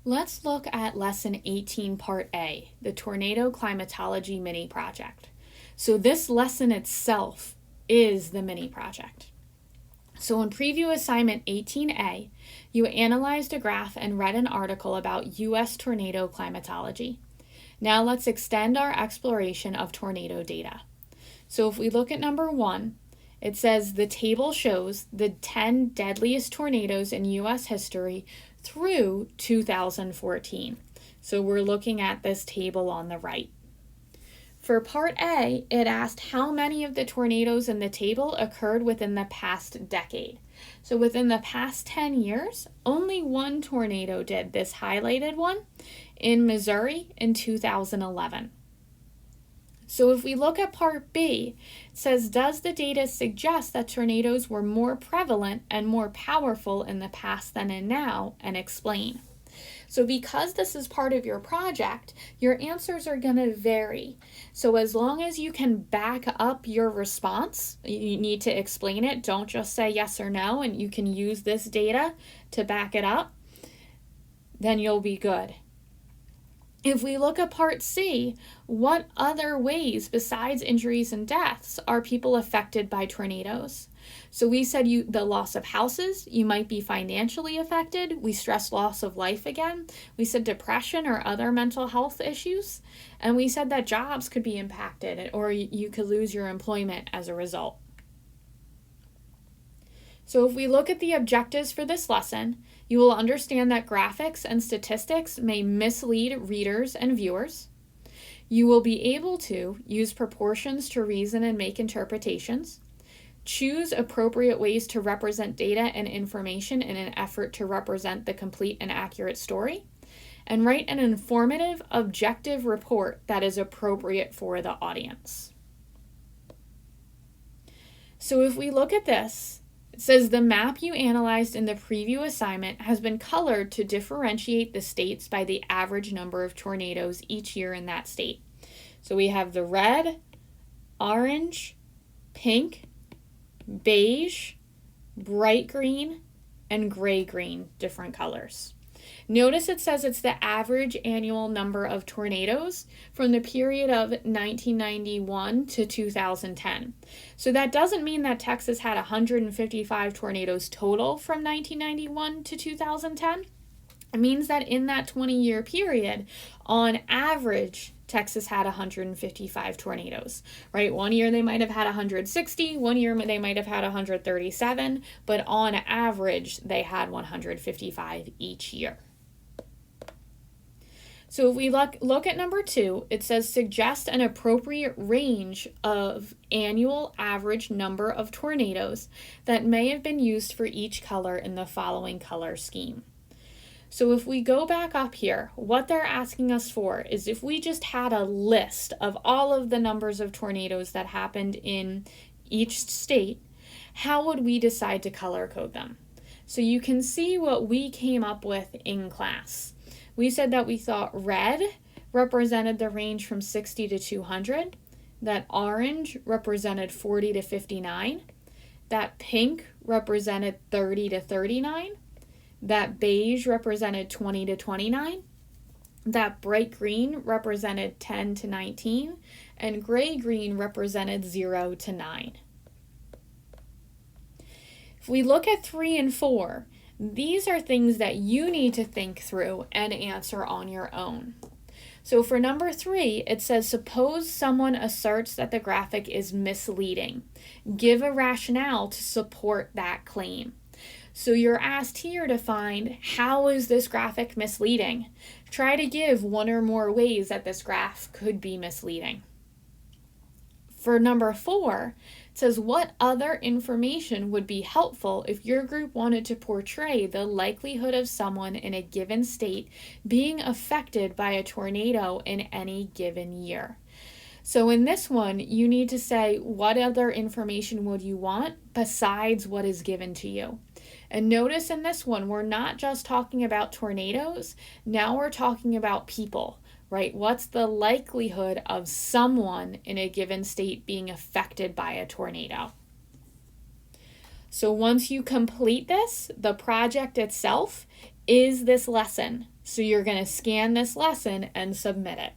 Let's look at Lesson 18, Part A, the Tornado Climatology Mini Project. So this lesson itself is the mini project. So in Preview Assignment 18A, you analyzed a graph and read an article about U.S. tornado climatology. Now let's extend our exploration of tornado data. So if we look at number 1, it says the table shows the 10 deadliest tornadoes in U.S. history through 2014. So we're looking at this table on the right. For Part A, it asked how many of the tornadoes in the table occurred within the past decade. So within the past 10 years, only one tornado did, this highlighted one, in Missouri in 2011. So if we look at Part B, it says, does the data suggest that tornadoes were more prevalent and more powerful in the past than in now, and explain? So because this is part of your project, your answers are going to vary. So as long as you can back up your response, you need to explain it. Don't just say yes or no, and you can use this data to back it up, then you'll be good. If we look at Part C, what other ways besides injuries and deaths are people affected by tornadoes? So we said the loss of houses, you might be financially affected. We stressed loss of life again. We said depression or other mental health issues. And we said that jobs could be impacted or you could lose your employment as a result. So if we look at the objectives for this lesson, you will understand that graphics and statistics may mislead readers and viewers. You will be able to use proportions to reason and make interpretations. Choose appropriate ways to represent data and information in an effort to represent the complete and accurate story. And write an informative, objective report that is appropriate for the audience. So if we look at this, it says the map you analyzed in the preview assignment has been colored to differentiate the states by the average number of tornadoes each year in that state. So we have the red, orange, pink, beige, bright green, and gray green, different colors. Notice it says it's the average annual number of tornadoes from the period of 1991 to 2010. So that doesn't mean that Texas had 155 tornadoes total from 1991 to 2010. It means that in that 20-year period, on average, Texas had 155 tornadoes, right? One year they might have had 160, one year they might have had 137, but on average, they had 155 each year. So if we look at number 2, it says suggest an appropriate range of annual average number of tornadoes that may have been used for each color in the following color scheme. So if we go back up here, what they're asking us for is if we just had a list of all of the numbers of tornadoes that happened in each state, how would we decide to color code them? So you can see what we came up with in class. We said that we thought red represented the range from 60 to 200, that orange represented 40 to 59, that pink represented 30 to 39, that beige represented 20 to 29, that bright green represented 10 to 19, and gray green represented 0 to 9. If we look at 3 and 4, these are things that you need to think through and answer on your own. So for number 3, it says, suppose someone asserts that the graphic is misleading. Give a rationale to support that claim. So you're asked here to find, how is this graphic misleading? Try to give one or more ways that this graph could be misleading. For number 4, it says, what other information would be helpful if your group wanted to portray the likelihood of someone in a given state being affected by a tornado in any given year? So in this one, you need to say, what other information would you want besides what is given to you? And notice in this one, we're not just talking about tornadoes. Now we're talking about people, right? What's the likelihood of someone in a given state being affected by a tornado? So once you complete this, the project itself is this lesson. So you're going to scan this lesson and submit it.